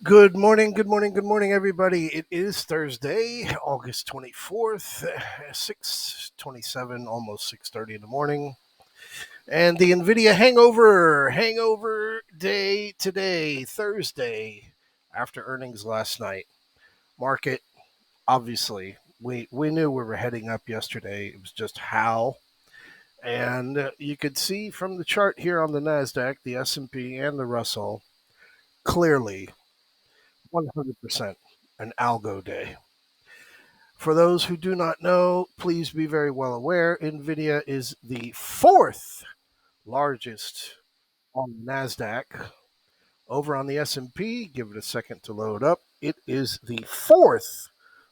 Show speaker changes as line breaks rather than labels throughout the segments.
Good morning, good morning, good morning, everybody. It is Thursday, August 24th, 6:27, almost 6:30 in the morning. And the NVIDIA hangover day today, Thursday, after earnings last night. Market, obviously, we knew we were heading up yesterday. It was just how. And you could see from the chart here on the NASDAQ, the S&P, and the Russell, clearly 100% an algo day. For those who do not know, please be very well aware NVIDIA is the fourth largest on the NASDAQ. Over on the S&P, give it a second to load up. It is the fourth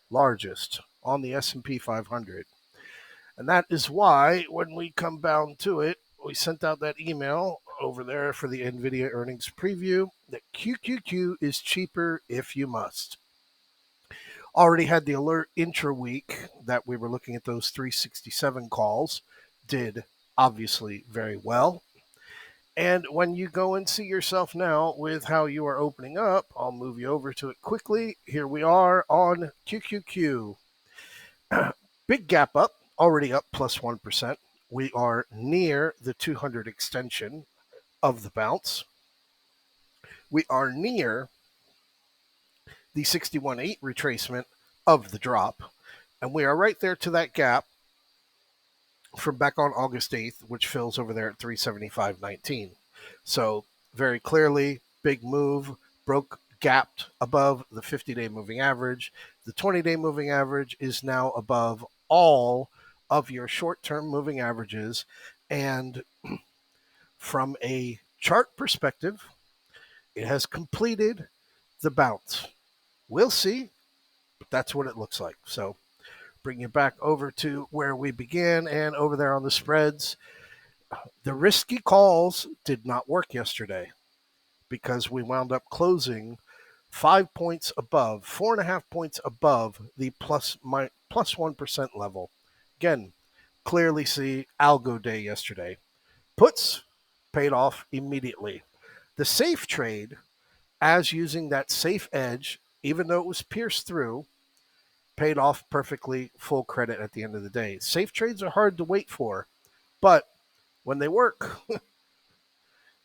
largest on the S&P 500. And that is why when we come down to it, we sent out that email over there for the NVIDIA earnings preview that QQQ is cheaper if you must. Already had the alert intra week that we were looking at those 367 calls, did obviously very well. And when you go and see yourself now with how you are opening up, I'll move you over to it quickly. Here we are on QQQ. Big gap up, already up plus 1%. We are near the 200 extension of the bounce. We are near the 61.8 retracement of the drop. And we are right there to that gap from back on August 8th, which fills over there at 375.19. So very clearly, big move, broke, gapped above the 50-day moving average. The 20-day moving average is now above all of your short-term moving averages. And from a chart perspective, it has completed the bounce. We'll see, but that's what it looks like. So bring you back over to where we began and over there on the spreads. The risky calls did not work yesterday because we wound up closing 5 points above, 4.5 points above the plus 1% level. Again, clearly see algo day yesterday. Puts paid off immediately. The safe trade, as using that safe edge, even though it was pierced through, paid off perfectly, full credit at the end of the day. Safe trades are hard to wait for, but when they work,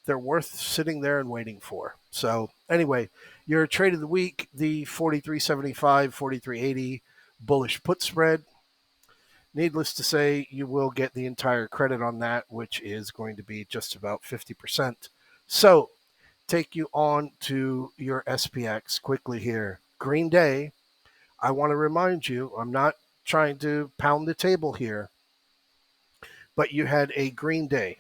they're worth sitting there and waiting for. So anyway, your trade of the week, the 43.75, 43.80 bullish put spread. Needless to say, you will get the entire credit on that, which is going to be just about 50%. So take you on to your SPX quickly here. Green Day, I want to remind you, I'm not trying to pound the table here, but you had a green day.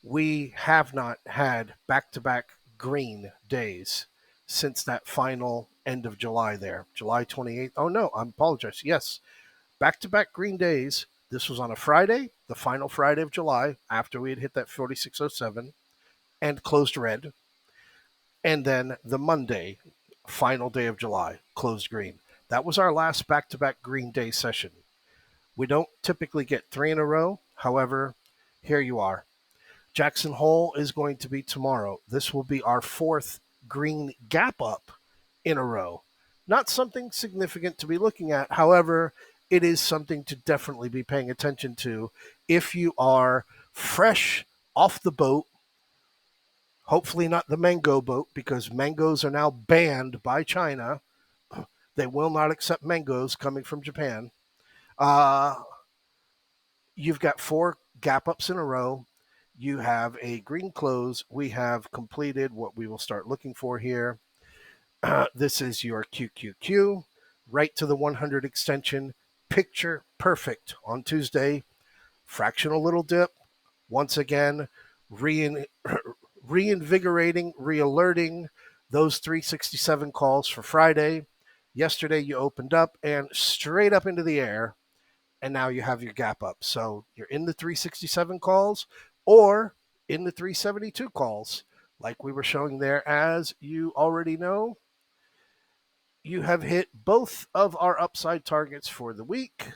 We have not had back-to-back green days since that final end of July there, July 28th. Oh, no, I apologize. Yes, back-to-back green days. This was on a Friday, the final Friday of July, after we had hit that 4607 and closed red. And then the Monday, final day of July, closed green. That was our last back-to-back green day session. We don't typically get three in a row. However, here you are. Jackson Hole is going to be tomorrow. This will be our fourth green gap up in a row. Not something significant to be looking at. However, it is something to definitely be paying attention to if you are fresh off the boat. Hopefully, not the mango boat, because mangoes are now banned by China. They will not accept mangoes coming from Japan. Uh, you've got four gap ups in a row. You have a green close. We have completed what we will start looking for here. This is your QQQ, right to the 100 extension. Picture perfect on Tuesday. Fractional little dip. Once again, reinvigorating, re-alerting those 367 calls for Friday. Yesterday, you opened up and straight up into the air, and now you have your gap up. So you're in the 367 calls or in the 372 calls, like we were showing there. As you already know, you have hit both of our upside targets for the week.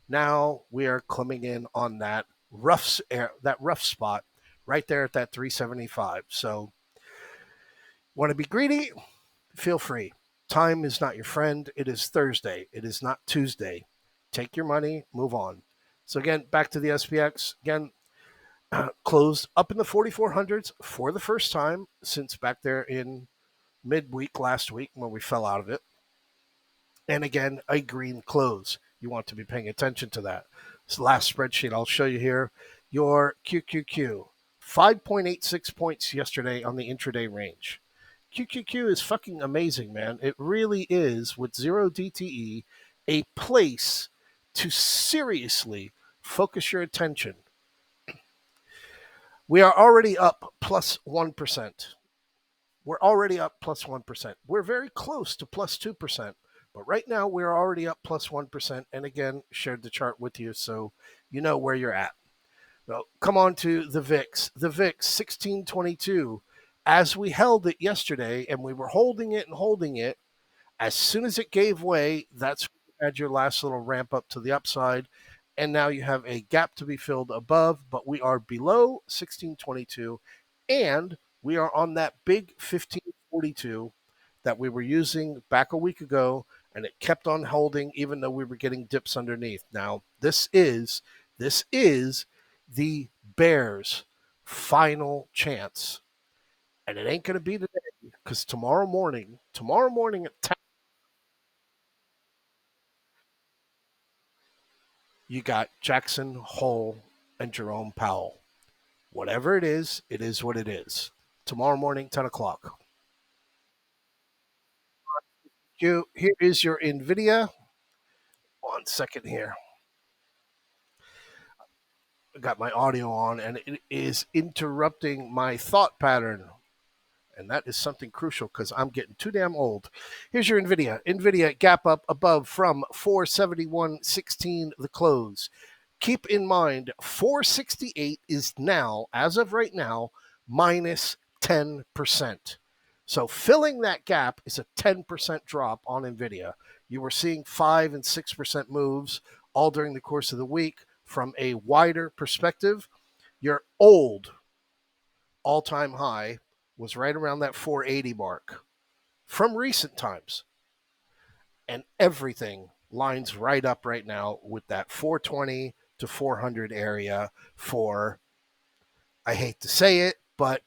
Now we are coming in on that rough spot right there at that 375. So Want to be greedy? Feel free. Time is not your friend. It is Thursday. It is not Tuesday. Take your money, move on. So, again, back to the SPX. Again, closed up in the 4400s for the first time since back there in midweek last week when we fell out of it. And again, a green close. You want to be paying attention to that. This last spreadsheet I'll show you here. Your QQQ, 5.86 points yesterday on the intraday range. QQQ is fucking amazing, man. It really is, with zero DTE, a place to seriously focus your attention. We are already up plus 1%. We're already up plus 1%. We're very close to plus 2%. But right now, we're already up plus 1%. And again, shared the chart with you so you know where you're at. Now, come on to the VIX. The VIX, 1622. As we held it yesterday, and we were holding it and holding it, as soon as it gave way, that's when you had your last little ramp up to the upside. And now you have a gap to be filled above, but we are below 1622. And we are on that big 1542 that we were using back a week ago, and it kept on holding even though we were getting dips underneath. Now, this is the Bears' final chance. And it ain't going to be today because tomorrow morning at 10, you got Jackson Hole and Jerome Powell. Whatever it is what it is. Tomorrow morning, 10 o'clock. Here is your NVIDIA. 1 second here. I got my audio on and it is interrupting my thought pattern. And that is something crucial because I'm getting too damn old. Here's your NVIDIA. NVIDIA gap up above from 471.16 the close. Keep in mind, 468 is now, as of right now, minus 10%. So filling that gap is a 10% drop on NVIDIA. You were seeing 5 and 6% moves all during the course of the week. From a wider perspective, your old all-time high was right around that 480 mark from recent times. And everything lines right up right now with that 420 to 400 area for, I hate to say it, but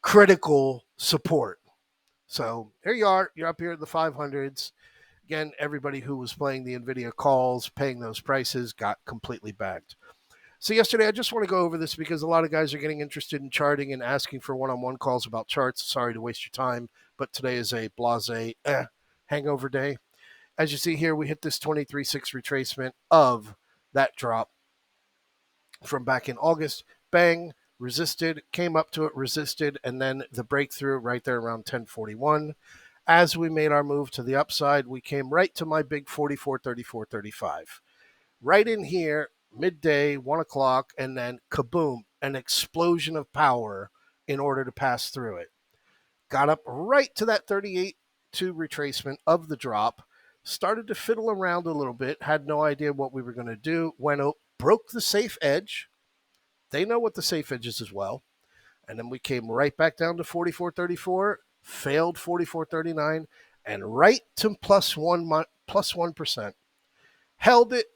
critical support. So here you are. You're up here in the 500s. Again, everybody who was playing the NVIDIA calls, paying those prices, got completely bagged. So yesterday, I just want to go over this because a lot of guys are getting interested in charting and asking for one-on-one calls about charts. Sorry to waste your time, but today is a blasé hangover day. As you see here, we hit this 23.6 retracement of that drop from back in August. Bang, resisted, came up to it, resisted, and then the breakthrough right there around 1041. As we made our move to the upside, we came right to my big 44.34.35. Right in here, midday, 1 o'clock, and then kaboom, an explosion of power in order to pass through it. Got up right to that 38.2 retracement of the drop, started to fiddle around a little bit, had no idea what we were going to do, went out, broke the safe edge. They know what the safe edge is as well. And then we came right back down to 44.34, failed 44.39, and right to plus 1%. Held it,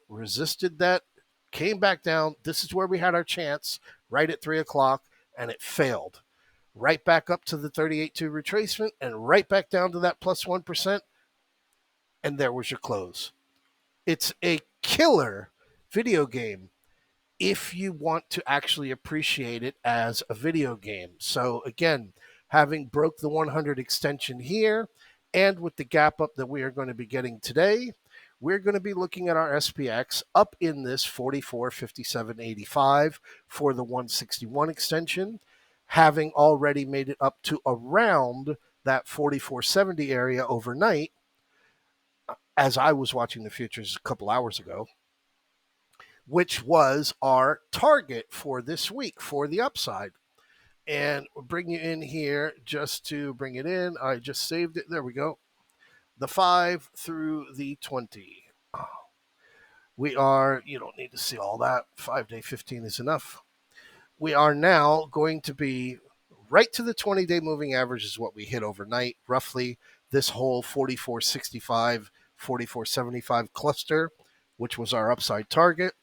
resisted that, came back down. This is where we had our chance, right at 3 o'clock, and it failed. Right back up to the 38.2 retracement, and right back down to that plus 1%, and there was your close. It's a killer video game if you want to actually appreciate it as a video game. So again, having broke the 100 extension here, and with the gap up that we are going to be getting today, we're going to be looking at our SPX up in this 44.57.85 for the 161 extension, having already made it up to around that 44.70 area overnight, as I was watching the futures a couple hours ago, which was our target for this week for the upside. And we'll bring you in here just to bring it in. I just saved it. There we go. The 5 through the 20. We are, you don't need to see all that. 5-day 15 is enough. We are now going to be right to the 20-day moving average is what we hit overnight, roughly this whole 44.65, 44.75 cluster, which was our upside target.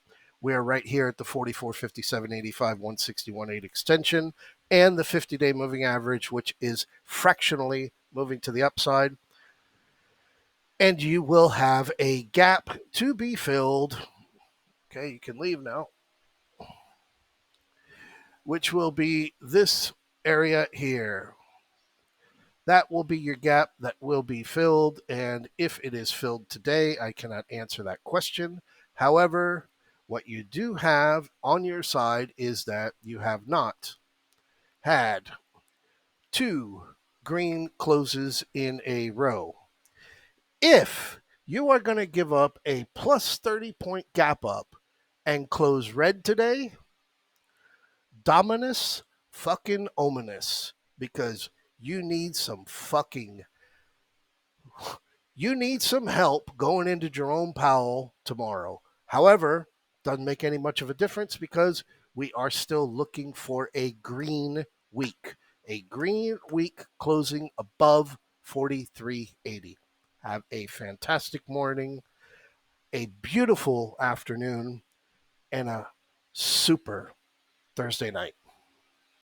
We are right here at the 44.57.85, 161.8 extension, and the 50-day moving average, which is fractionally moving to the upside. And you will have a gap to be filled. Okay, you can leave now. Which will be this area here. That will be your gap that will be filled. And if it is filled today, I cannot answer that question. However, what you do have on your side is that you have not had two green closes in a row. If you are going to give up a plus 30-point gap up and close red today, Dominus fucking ominous, because you need some help going into Jerome Powell tomorrow. However, doesn't make any much of a difference because we are still looking for a green week. A green week closing above 43.80. Have a fantastic morning, a beautiful afternoon, and a super Thursday night.